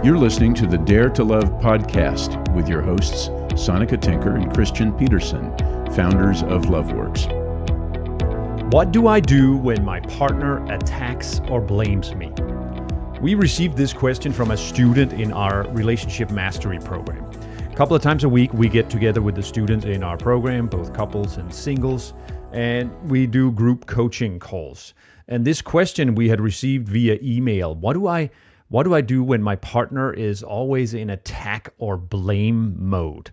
You're listening to the Dare to Love podcast with your hosts, Sonica Tinker and Christian Peterson, founders of LoveWorks. What do I do when my partner attacks or blames me? We received this question from a student in our Relationship Mastery program. A couple of times a week, we get together with the students in our program, both couples and singles, and we do group coaching calls. And this question we had received via email. What do I do when my partner is always in attack or blame mode?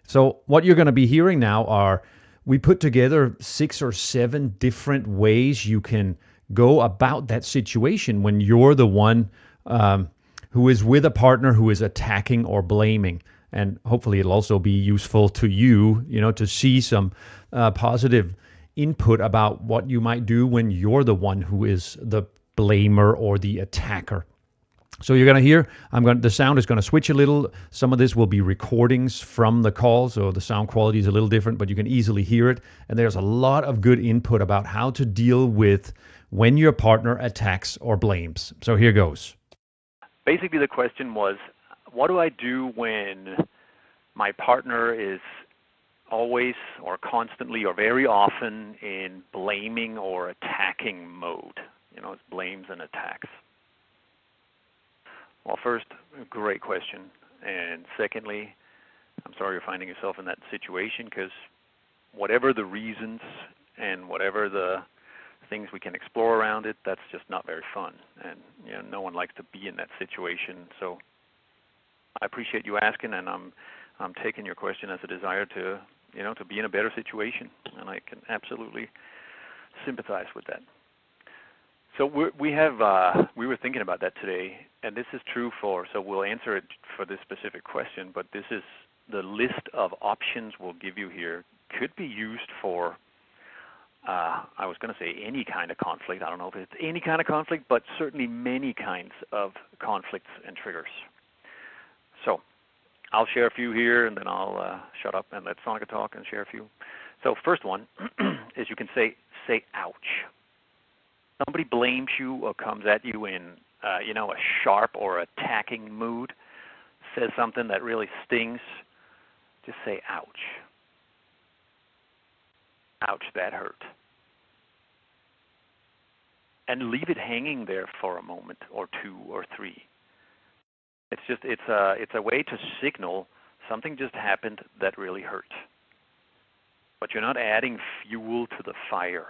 So what you're going to be hearing now are, we put together 6 or 7 different ways you can go about that situation when you're the one who is with a partner who is attacking or blaming. And hopefully it'll also be useful to you, to see some positive input about what you might do when you're the one who is the blamer or the attacker. So you're going to hear, the sound is going to switch a little. Some of this will be recordings from the call, so the sound quality is a little different, but you can easily hear it. And there's a lot of good input about how to deal with when your partner attacks or blames. So here goes. Basically, the question was, what do I do when my partner is always or constantly or very often in blaming or attacking mode? It's blames and attacks. Well, first, great question. And secondly, I'm sorry you're finding yourself in that situation, because whatever the reasons and whatever the things we can explore around it, that's just not very fun. And no one likes to be in that situation. So I appreciate you asking, and I'm taking your question as a desire to be in a better situation, and I can absolutely sympathize with that. So we were thinking about that today, and this is true so we'll answer it for this specific question, but this is the list of options we'll give you here could be used for, I was going to say any kind of conflict. I don't know if it's any kind of conflict, but certainly many kinds of conflicts and triggers. So I'll share a few here, and then I'll shut up and let Sonica talk and share a few. So first one is you can say ouch. Somebody blames you or comes at you in a sharp or attacking mood, says something that really stings, just say ouch. Ouch, that hurt. And leave it hanging there for a moment or 2 or 3. It's a way to signal something just happened that really hurt. But you're not adding fuel to the fire.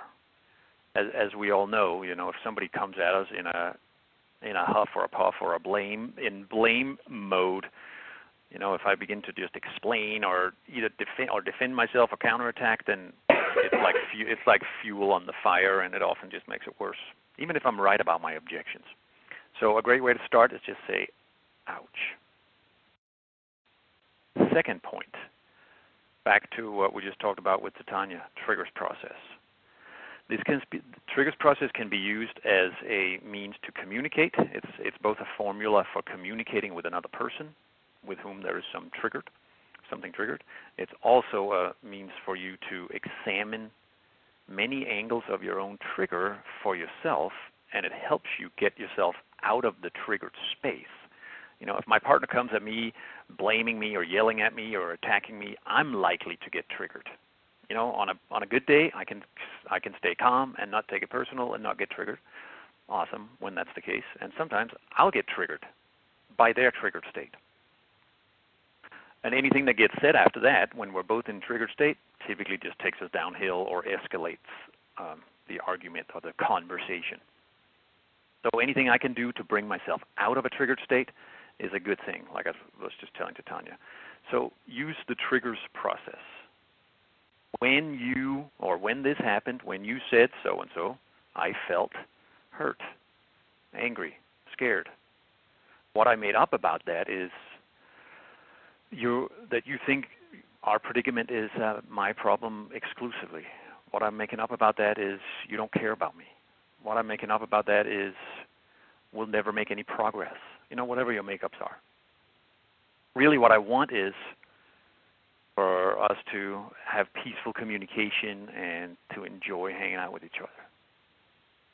As we all know, if somebody comes at us in a huff or a puff or in blame mode, if I begin to just explain or either defend myself or counterattack, then it's like fuel on the fire, and it often just makes it worse, even if I'm right about my objections. So a great way to start is just say, ouch. Second point, back to what we just talked about with Titania, triggers process. Triggers process can be used as a means to communicate. It's both a formula for communicating with another person with whom there is something triggered. It's also a means for you to examine many angles of your own trigger for yourself, and it helps you get yourself out of the triggered space. If my partner comes at me, blaming me or yelling at me or attacking me, I'm likely to get triggered. On a good day, I can stay calm and not take it personal and not get triggered. Awesome when that's the case. And sometimes I'll get triggered by their triggered state. And anything that gets said after that, when we're both in triggered state, typically just takes us downhill or escalates the argument or the conversation. So anything I can do to bring myself out of a triggered state is a good thing, like I was just telling Titania. So use the triggers process. When this happened, when you said so-and-so, I felt hurt, angry, scared. What I made up about that is that you think our predicament is my problem exclusively. What I'm making up about that is you don't care about me. What I'm making up about that is we'll never make any progress. Whatever your makeups are. Really what I want is for us to have peaceful communication and to enjoy hanging out with each other.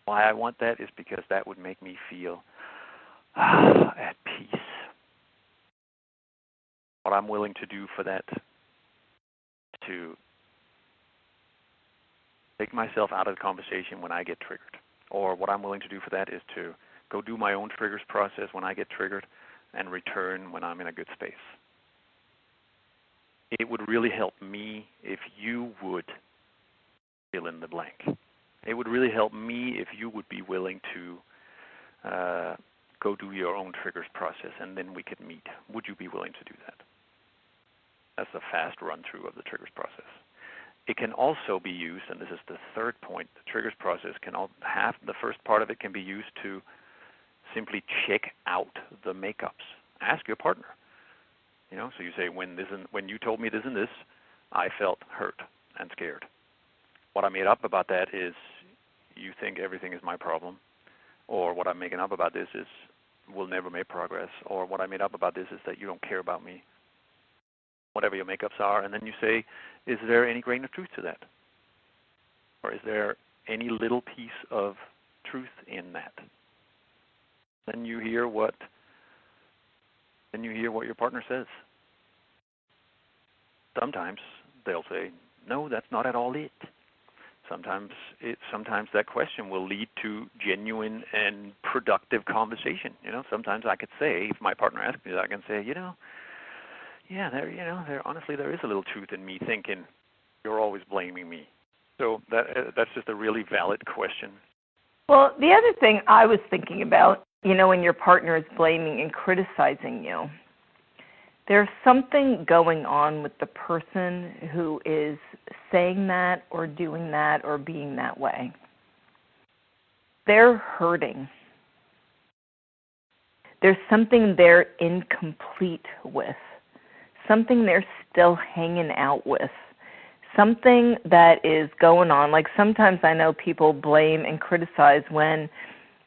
Why I want that is because that would make me feel at peace. what I'm willing to do for that, to take myself out of the conversation when I get triggered. Or what I'm willing to do for that is to go do my own triggers process when I get triggered and return when I'm in a good space. It would really help me if you would fill in the blank. It would really help me if you would be willing to go do your own triggers process, and then we could meet. Would you be willing to do that? That's a fast run-through of the triggers process. It can also be used, and this is the third point, the triggers process can the first part of it can be used to simply check out the makeups. Ask your partner. So you say, when you told me this and this, I felt hurt and scared. What I made up about that is you think everything is my problem, or what I'm making up about this is we'll never make progress, or what I made up about this is that you don't care about me. Whatever your makeups are, and then you say, is there any grain of truth to that? Or is there any little piece of truth in that? Then you hear what your partner says. Sometimes they'll say, no, that's not at all it. Sometimes that question will lead to genuine and productive conversation. Sometimes I could say, if my partner asks me that, I can say, honestly, there is a little truth in me thinking you're always blaming me. So that's just a really valid question. Well, the other thing I was thinking about, when your partner is blaming and criticizing you, there's something going on with the person who is saying that or doing that or being that way. They're hurting. There's something they're incomplete with, something they're still hanging out with, something that is going on. Like sometimes I know people blame and criticize when,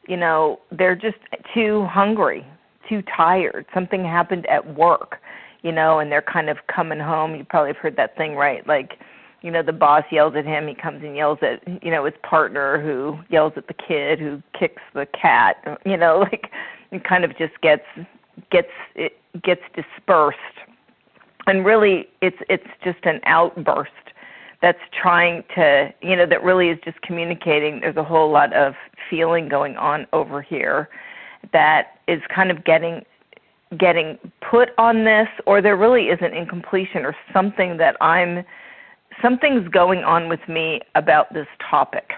they're just too hungry, too tired. Something happened at work, and they're kind of coming home. You probably have heard that thing, right? Like, the boss yells at him. He comes and yells at, his partner who yells at the kid who kicks the cat. It kind of just gets dispersed. And really, it's just an outburst that's trying to, that really is just communicating. There's a whole lot of feeling going on over here that is kind of getting put on this, or there really is an incompletion or something something's going on with me about this topic.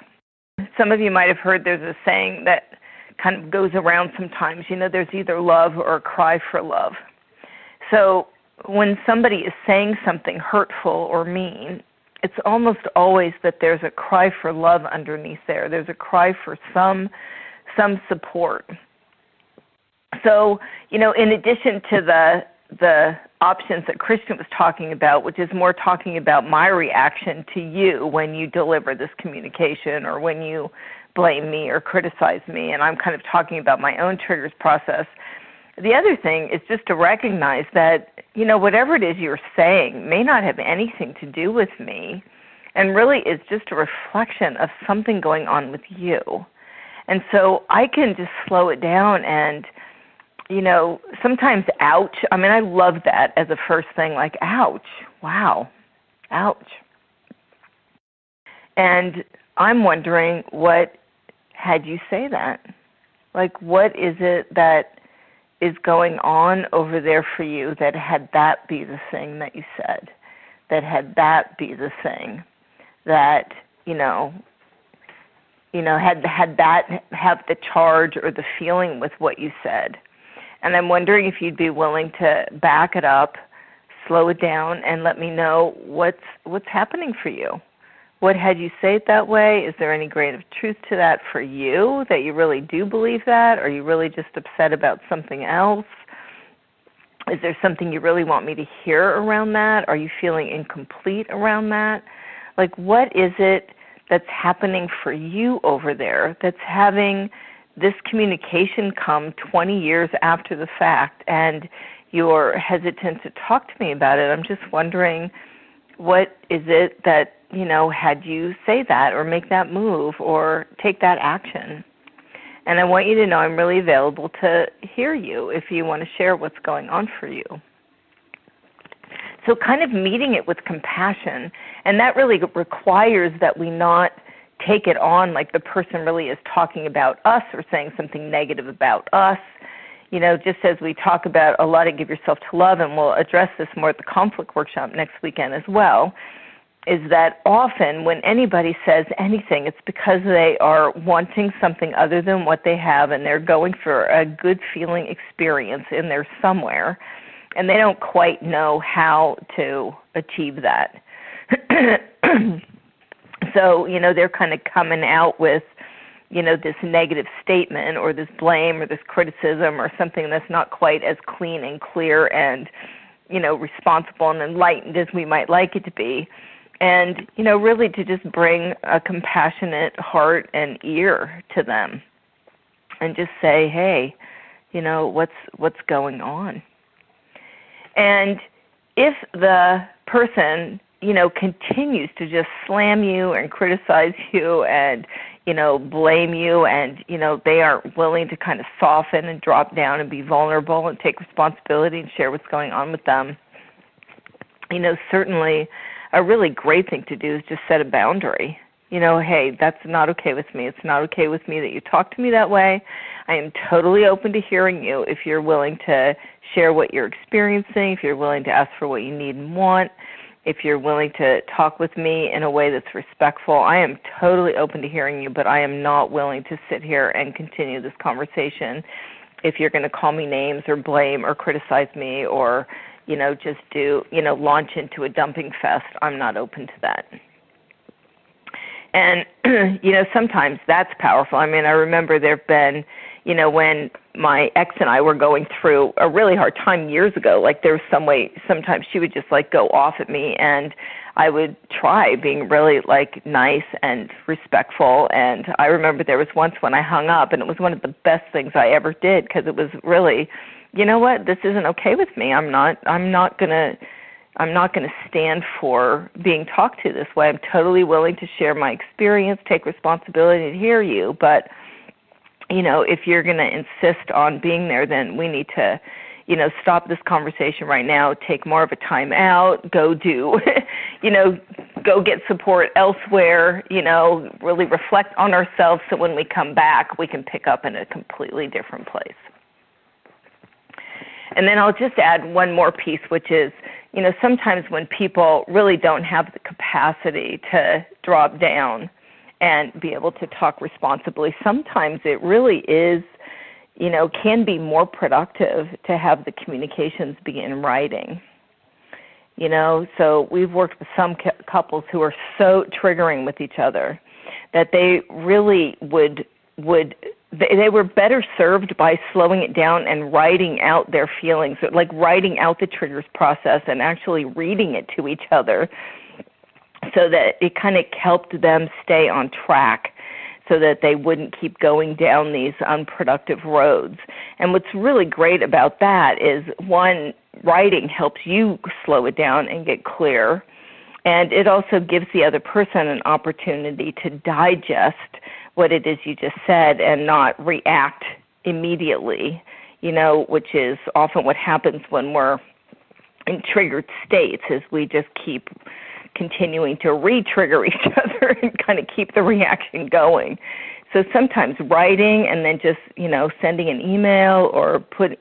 Some of you might have heard there's a saying that kind of goes around sometimes, there's either love or a cry for love. So when somebody is saying something hurtful or mean, it's almost always that there's a cry for love underneath there. There's a cry for some support. So, in addition to the options that Christian was talking about, which is more talking about my reaction to you when you deliver this communication or when you blame me or criticize me, and I'm kind of talking about my own triggers process. The other thing is just to recognize that, whatever it is you're saying may not have anything to do with me, and really is just a reflection of something going on with you. And so I can just slow it down and, sometimes ouch. I mean, I love that as a first thing, like ouch, wow, ouch. And I'm wondering, what had you say that? Like, what is it that is going on over there for you that had that be the thing that you said, that had that be the thing that, had that have the charge or the feeling with what you said. And I'm wondering if you'd be willing to back it up, slow it down, and let me know what's happening for you. What had you say it that way? Is there any grain of truth to that for you, that you really do believe that? Are you really just upset about something else? Is there something you really want me to hear around that? Are you feeling incomplete around that? Like, what is it that's happening for you over there that's having this communication come 20 years after the fact, and you're hesitant to talk to me about it? I'm just wondering, what is it that, had you say that or make that move or take that action? And I want you to know I'm really available to hear you if you want to share what's going on for you. So kind of meeting it with compassion, and that really requires that we not take it on like the person really is talking about us or saying something negative about us. You know, just as we talk about a lot of Give Yourself to Love, and we'll address this more at the conflict workshop next weekend as well, is that often when anybody says anything, it's because they are wanting something other than what they have, and they're going for a good feeling experience in there somewhere, and they don't quite know how to achieve that. So, you know, they're kind of coming out with, you know, this negative statement or this blame or this criticism or something that's not quite as clean and clear and, you know, responsible and enlightened as we might like it to be. And, you know, really to just bring a compassionate heart and ear to them and just say, hey, you know, what's going on? And if the person, you know, continues to just slam you and criticize you and, you know, blame you, and, you know, they aren't willing to kind of soften and drop down and be vulnerable and take responsibility and share what's going on with them, you know, certainly a really great thing to do is just set a boundary. You know, hey, that's not okay with me. It's not okay with me that you talk to me that way. I am totally open to hearing you if you're willing to share what you're experiencing, if you're willing to ask for what you need and want, if you're willing to talk with me in a way that's respectful. I am totally open to hearing you, but I am not willing to sit here and continue this conversation if you're going to call me names or blame or criticize me or, you know, just do, you know, launch into a dumping fest. I'm not open to that. And, you know, sometimes that's powerful. I mean, I remember there have been, you know, when my ex and I were going through a really hard time years ago, like there was some way, sometimes she would just like go off at me, and I would try being really like nice and respectful. And I remember there was once when I hung up, and it was one of the best things I ever did, because it was really, you know what, this isn't okay with me. I'm not going to stand for being talked to this way. I'm totally willing to share my experience, take responsibility to hear you, but, you know, if you're going to insist on being there, then we need to, you know, stop this conversation right now, take more of a time out, go do, you know, go get support elsewhere, you know, really reflect on ourselves so when we come back, we can pick up in a completely different place. And then I'll just add one more piece, which is, you know, sometimes when people really don't have the capacity to drop down and be able to talk responsibly, sometimes it really is, you know, can be more productive to have the communications be in writing. You know, so we've worked with some couples who are so triggering with each other that they really they were better served by slowing it down and writing out their feelings, like writing out the triggers process and actually reading it to each other, so that it kind of helped them stay on track so that they wouldn't keep going down these unproductive roads. And what's really great about that is, one, writing helps you slow it down and get clear, and it also gives the other person an opportunity to digest what it is you just said and not react immediately, you know, which is often what happens when we're in triggered states, is we just keep continuing to re-trigger each other and kind of keep the reaction going. So sometimes writing and then just, you know, sending an email or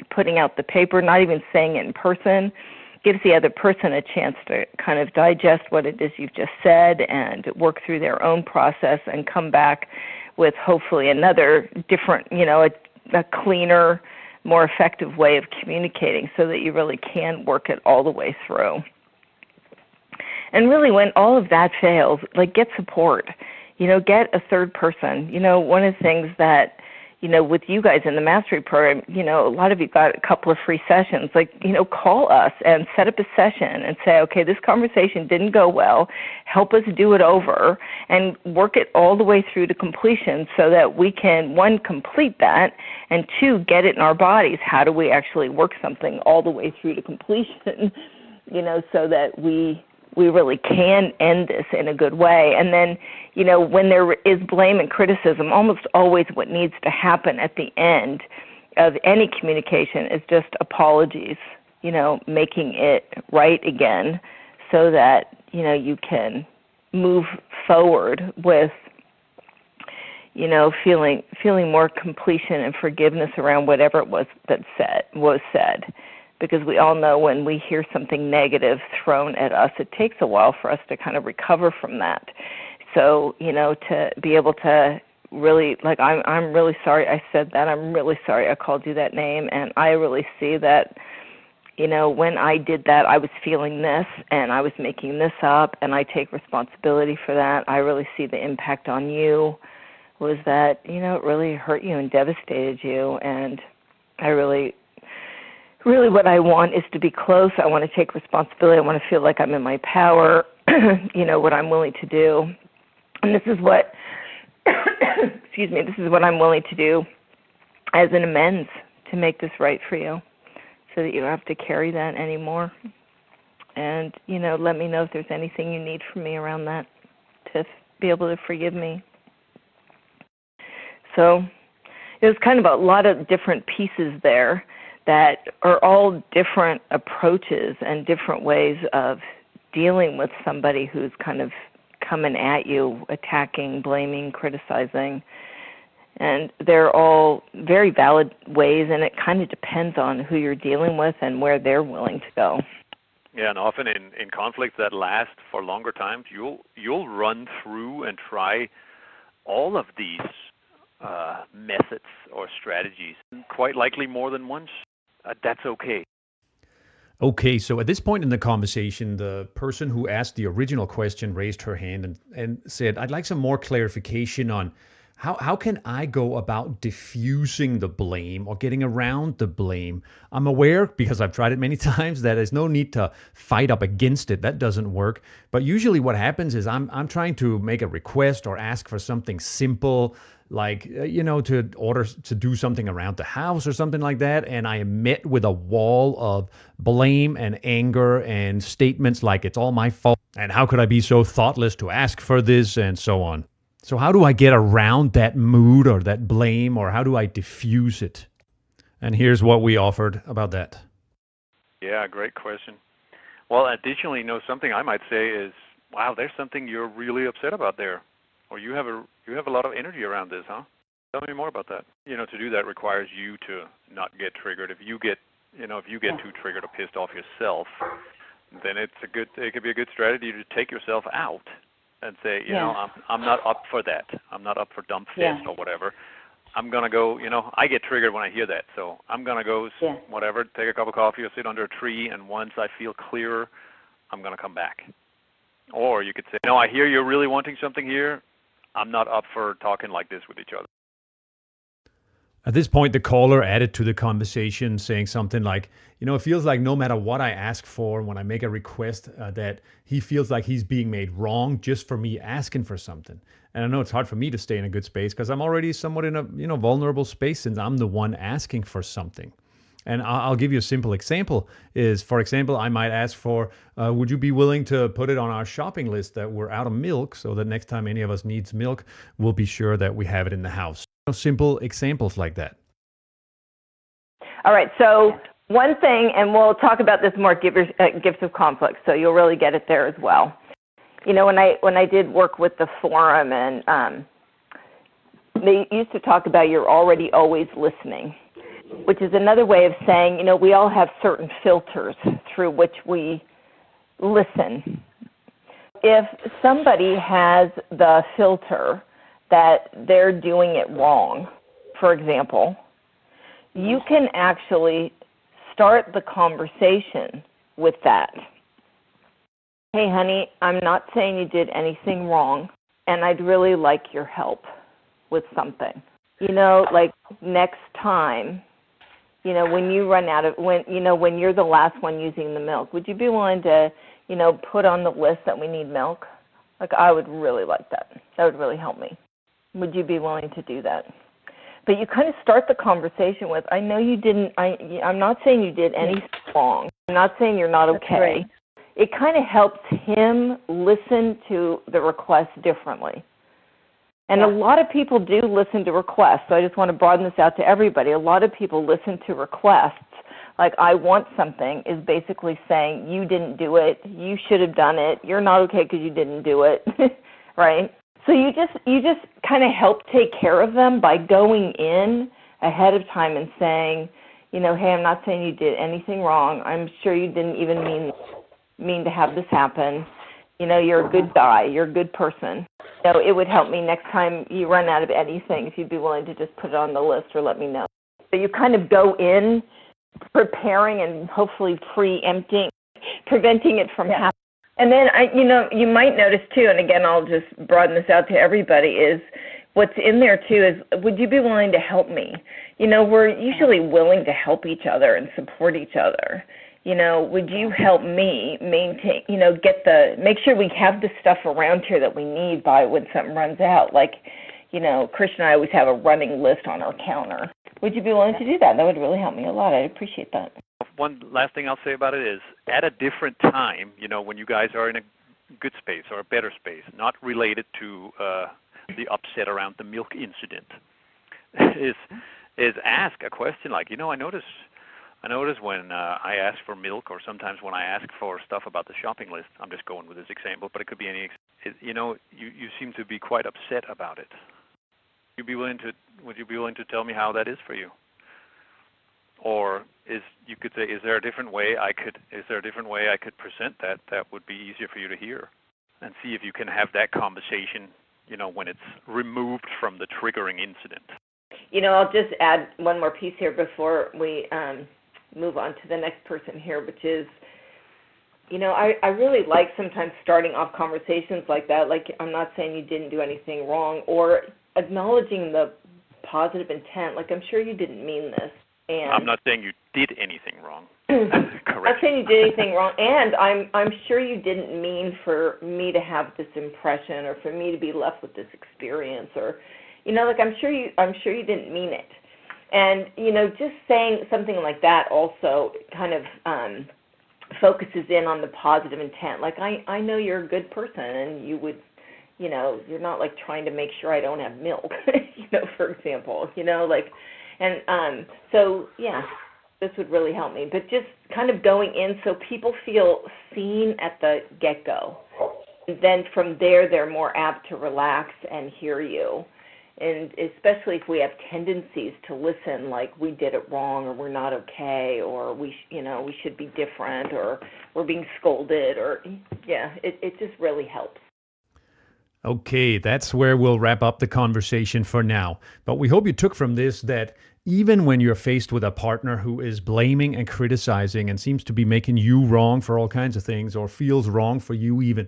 putting out the paper, not even saying it in person, gives the other person a chance to kind of digest what it is you've just said and work through their own process and come back with hopefully another different, you know, a cleaner, more effective way of communicating, so that you really can work it all the way through. And really, when all of that fails, like, get support. You know, get a third person. You know, one of the things that, you know, with you guys in the mastery program, you know, a lot of you got a couple of free sessions. Like, you know, call us and set up a session and say, okay, this conversation didn't go well. Help us do it over and work it all the way through to completion, so that we can, one, complete that, and two, get it in our bodies. How do we actually work something all the way through to completion, you know, so that we really can end this in a good way. And then, you know, when there is blame and criticism, almost always what needs to happen at the end of any communication is just apologies. making it right again so that, you can move forward with, feeling more completion and forgiveness around whatever it was that was said. Because we all know when we hear something negative thrown at us, it takes a while for us to kind of recover from that. So, to be able to really, like, I'm really sorry I said that. I'm really sorry I called you that name. And I really see that, when I did that, I was feeling this and I was making this up, and I take responsibility for that. I really see the impact on you was that, it really hurt you and devastated you. And I really what I want is to be close. I want to take responsibility. I want to feel like I'm in my power, what I'm willing to do. And this is what, this is what I'm willing to do as an amends to make this right for you so that you don't have to carry that anymore. And, let me know if there's anything you need from me around that to be able to forgive me. So it was kind of a lot of different pieces there that are all different approaches and different ways of dealing with somebody who's kind of coming at you, attacking, blaming, criticizing. And they're all very valid ways, and it kind of depends on who you're dealing with and where they're willing to go. Yeah, and often in conflicts that last for longer times, you'll run through and try all of these methods or strategies, quite likely more than once. That's okay. Okay, so at this point in the conversation, the person who asked the original question raised her hand and said, I'd like some more clarification on how can I go about diffusing the blame or getting around the blame? I'm aware, because I've tried it many times, that there's no need to fight up against it. That doesn't work. But usually what happens is I'm trying to make a request or ask for something simple, like, to order to do something around the house or something like that. And I am met with a wall of blame and anger and statements like it's all my fault. And how could I be so thoughtless to ask for this, and so on. So how do I get around that mood or that blame, or how do I diffuse it? And here's what we offered about that. Yeah, great question. Well, additionally, something I might say is, wow, there's something you're really upset about there. Or you have a lot of energy around this, huh? Tell me more about that. To do that requires you to not get triggered. If you get too triggered or pissed off yourself, then it could be a good strategy to take yourself out and say, I'm not up for that. I'm not up for dumb fist or whatever. I'm going to go, I get triggered when I hear that. So I'm going to go, whatever, take a cup of coffee or sit under a tree, and once I feel clearer, I'm going to come back. Or you could say, I hear you're really wanting something here. I'm not up for talking like this with each other. At this point, the caller added to the conversation, saying something like, it feels like no matter what I ask for, when I make a request, that he feels like he's being made wrong just for me asking for something. And I know it's hard for me to stay in a good space because I'm already somewhat in a vulnerable space, since I'm the one asking for something. And I'll give you a simple example is, for example, I might ask for, would you be willing to put it on our shopping list that we're out of milk, so that next time any of us needs milk, we'll be sure that we have it in the house. Simple examples like that. All right. So one thing, and we'll talk about this more, gifts of conflict, so you'll really get it there as well. When I did work with the forum, and they used to talk about you're already always listening, which is another way of saying, we all have certain filters through which we listen. If somebody has the filter that they're doing it wrong, for example, you can actually start the conversation with that. Hey, honey, I'm not saying you did anything wrong, and I'd really like your help with something. Like next time, when you run out of, when you're the last one using the milk, would you be willing to, put on the list that we need milk? Like, I would really like that. That would really help me. Would you be willing to do that? But you kind of start the conversation with, I know you didn't, I'm not saying you did anything wrong. I'm not saying you're not okay. Right. It kind of helps him listen to the request differently. And a lot of people do listen to requests, so I just want to broaden this out to everybody. A lot of people listen to requests like I want something is basically saying you didn't do it, you should have done it, you're not okay because you didn't do it, right? So you just kind of help take care of them by going in ahead of time and saying, you know, hey, I'm not saying you did anything wrong. I'm sure you didn't even mean to have this happen. You know, you're a good guy. You're a good person. So it would help me next time you run out of anything if you'd be willing to just put it on the list or let me know. So you kind of go in preparing and hopefully preempting, preventing it from happening. And then, you might notice too, and again, I'll just broaden this out to everybody, is what's in there too is, would you be willing to help me? You know, we're usually willing to help each other and support each other. You know, would you help me maintain, make sure we have the stuff around here that we need by when something runs out? Like, you know, Christian and I always have a running list on our counter. Would you be willing to do that? That would really help me a lot. I'd appreciate that. One last thing I'll say about it is, at a different time, you know, when you guys are in a good space or a better space, not related to the upset around the milk incident, is ask a question like, you know, I notice when I ask for milk, or sometimes when I ask for stuff about the shopping list, I'm just going with this example, but it could be any, you know, you seem to be quite upset about it. Would you be willing to tell me how that is for you? Or you could say, is there a different way I could present that would be easier for you to hear? And see if you can have that conversation, you know, when it's removed from the triggering incident. You know, I'll just add one more piece here before we move on to the next person here, which is, you know, I really like sometimes starting off conversations like that, like I'm not saying you didn't do anything wrong, or acknowledging the positive intent, like I'm sure you didn't mean this. And I'm not saying you did anything wrong. Correct. I'm not saying you did anything wrong, and I'm sure you didn't mean for me to have this impression, or for me to be left with this experience, or, you know, like I'm sure you didn't mean it. And, you know, just saying something like that also kind of focuses in on the positive intent. Like, I know you're a good person, and you would, you know, you're not like trying to make sure I don't have milk, you know, for example, you know, like, and so, yeah, this would really help me. But just kind of going in so people feel seen at the get-go. And then from there, they're more apt to relax and hear you. And especially if we have tendencies to listen, like we did it wrong, or we're not okay, or we should be different, or we're being scolded, or, yeah, it just really helps. Okay, that's where we'll wrap up the conversation for now. But we hope you took from this that even when you're faced with a partner who is blaming and criticizing and seems to be making you wrong for all kinds of things, or feels wronged for you even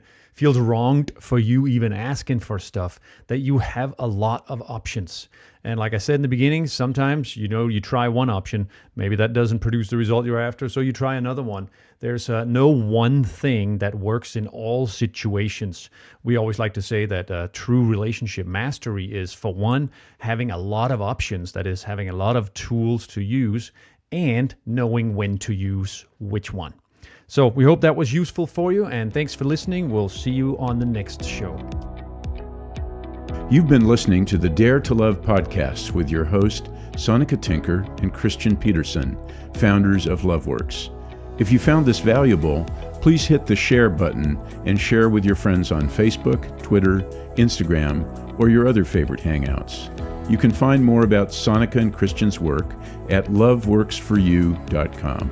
asking for stuff, that you have a lot of options. And like I said in the beginning, sometimes, you know, you try one option, maybe that doesn't produce the result you're after, so you try another one. There's no one thing that works in all situations. We always like to say that true relationship mastery is, for one, having a lot of options, that is, having a lot of tools to use, and knowing when to use which one. So we hope that was useful for you, and thanks for listening. We'll see you on the next show. You've been listening to the Dare to Love podcast with your host, Sonika Tinker and Christian Peterson, founders of LoveWorks. If you found this valuable, please hit the share button and share with your friends on Facebook, Twitter, Instagram, or your other favorite hangouts. You can find more about Sonika and Christian's work at loveworksforyou.com.